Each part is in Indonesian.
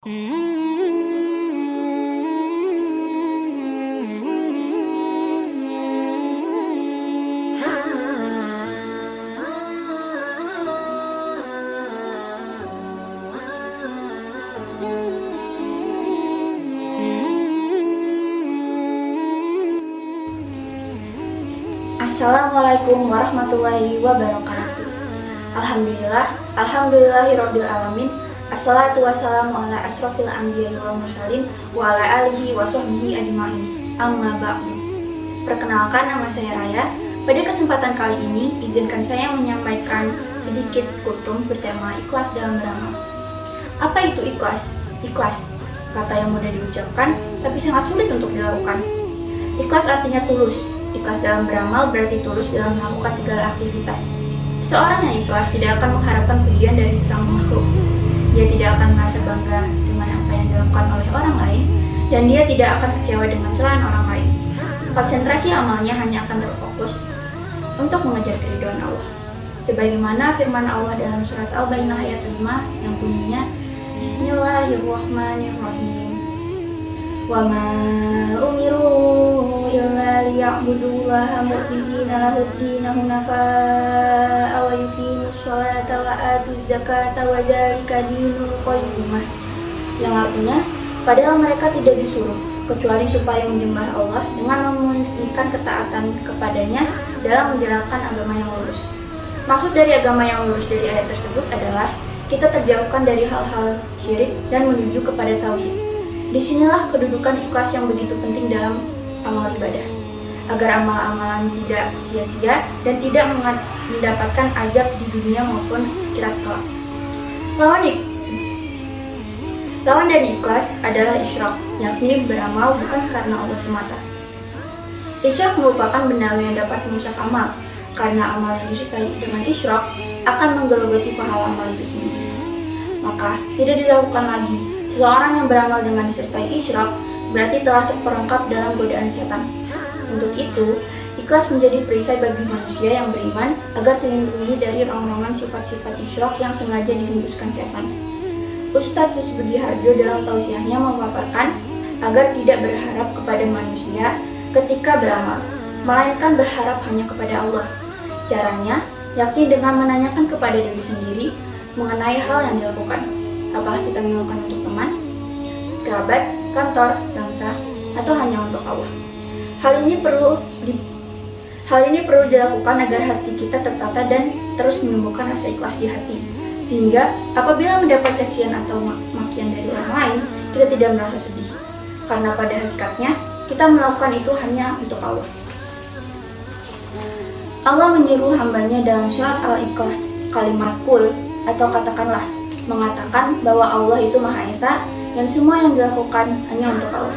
Assalamualaikum warahmatullahi wabarakatuh. Alhamdulillahirabbil alamin. Assalatu wassalamu ala asrofil anbiya'i wal mursalin wa ala alihi wa sahbihi ajma'in. Amma ba'du. Perkenalkan, nama saya Raya. Pada kesempatan kali ini, izinkan saya menyampaikan sedikit kultum bertema ikhlas dalam beramal. Apa itu ikhlas? Ikhlas, kata yang mudah diucapkan, tapi sangat sulit untuk dilakukan. Ikhlas artinya tulus. Ikhlas dalam beramal berarti tulus dalam melakukan segala aktivitas. Seorang yang ikhlas tidak akan mengharapkan pujian dari sesama makhluk. Dia tidak akan merasa bangga dengan apa yang dilakukan oleh orang lain, dan dia tidak akan kecewa dengan celahan orang lain. Konsentrasi amalnya hanya akan terfokus untuk mengejar keridhaan Allah. Sebagaimana firman Allah dalam surat Al-Baqarah ayat 5 yang bunyinya, Bismillahirrahmanirrahim. Wa ma umiru illa liya'budullaha mukhlishina lahud-din hunafa'a wa yuqimus sholata wa atuz zakata wa dzalika dinul qayyimah. Yang artinya, padahal mereka tidak disuruh kecuali supaya menyembah Allah dengan memurnikan ketaatan kepadanya dalam menjalankan agama yang lurus. Maksud dari agama yang lurus dari ayat tersebut adalah kita terjauhkan dari hal-hal syirik dan menuju kepada tauhid. Disinilah kedudukan ikhlas yang begitu penting dalam amal ibadah, agar amal-amalan tidak sia-sia dan tidak mendapatkan azab di dunia maupun akhirat kelak. Lawan dari ikhlas adalah isyrak, yakni beramal bukan karena Allah semata. Isyrak merupakan benalu yang dapat merusak amal, karena amal yang disertai dengan isyrak akan menggerogoti pahala amal itu sendiri. Maka tidak dilakukan lagi. Seseorang yang beramal dengan disertai isyrak berarti telah terperangkap dalam godaan setan. Untuk itu, ikhlas menjadi perisai bagi manusia yang beriman agar terlindungi dari rongrongan sifat-sifat isyrak yang sengaja dihembuskan setan. Ustadz Susbudi Harjo dalam tausiahnya memaparkan agar tidak berharap kepada manusia ketika beramal, melainkan berharap hanya kepada Allah. Caranya, yakni dengan menanyakan kepada diri sendiri mengenai hal yang dilakukan. Apakah kita melakukan untuk teman, kerabat, kantor, bangsa, atau hanya untuk Allah? Hal ini perlu dilakukan agar hati kita tertata dan terus menumbuhkan rasa ikhlas di hati. Sehingga apabila mendapat cacian atau makian dari orang lain, kita tidak merasa sedih. Karena pada hakikatnya, kita melakukan itu hanya untuk Allah. Allah menyuruh hambanya dalam surat Al-Ikhlas, kalimat kul atau katakanlah, mengatakan bahwa Allah itu Maha Esa dan semua yang dilakukan hanya untuk Allah,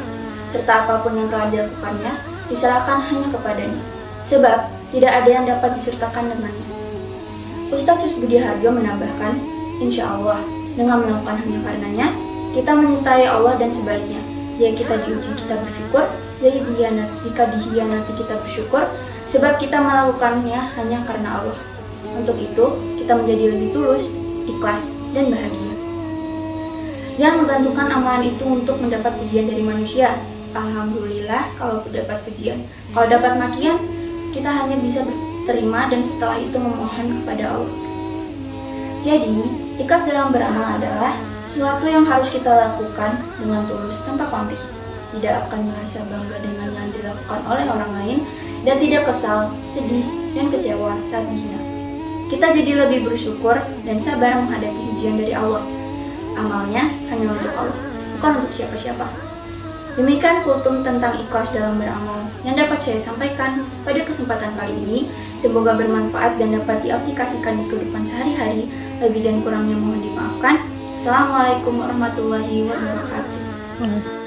serta apapun yang telah dilakukannya diserahkan hanya kepadanya, sebab tidak ada yang dapat disertakan dengannya. Ustadz Susbudi Harjo menambahkan, insya Allah dengan melakukan hanya karenanya kita menyintai Allah, dan sebaliknya jika kita diuji kita bersyukur, jika dihianati kita bersyukur, sebab kita melakukannya hanya karena Allah. Untuk itu kita menjadi lebih tulus, ikhlas, dan bahagia. Jangan menggantungkan amalan itu untuk mendapat pujian dari manusia. Alhamdulillah kalau dapat pujian. Kalau dapat makian, kita hanya bisa terima dan setelah itu memohon kepada Allah. Jadi, ikhlas dalam beramal adalah sesuatu yang harus kita lakukan dengan tulus tanpa pamrih. Tidak akan merasa bangga dengan yang dilakukan oleh orang lain dan tidak kesal, sedih, dan kecewa saat dihina. Kita jadi lebih bersyukur dan sabar menghadapi ujian dari Allah. Amalnya hanya untuk Allah, bukan untuk siapa-siapa. Demikian kultum tentang ikhlas dalam beramal yang dapat saya sampaikan pada kesempatan kali ini. Semoga bermanfaat dan dapat diaplikasikan di kehidupan sehari-hari. Lebih dan kurangnya mohon dimaafkan. Assalamualaikum warahmatullahi wabarakatuh.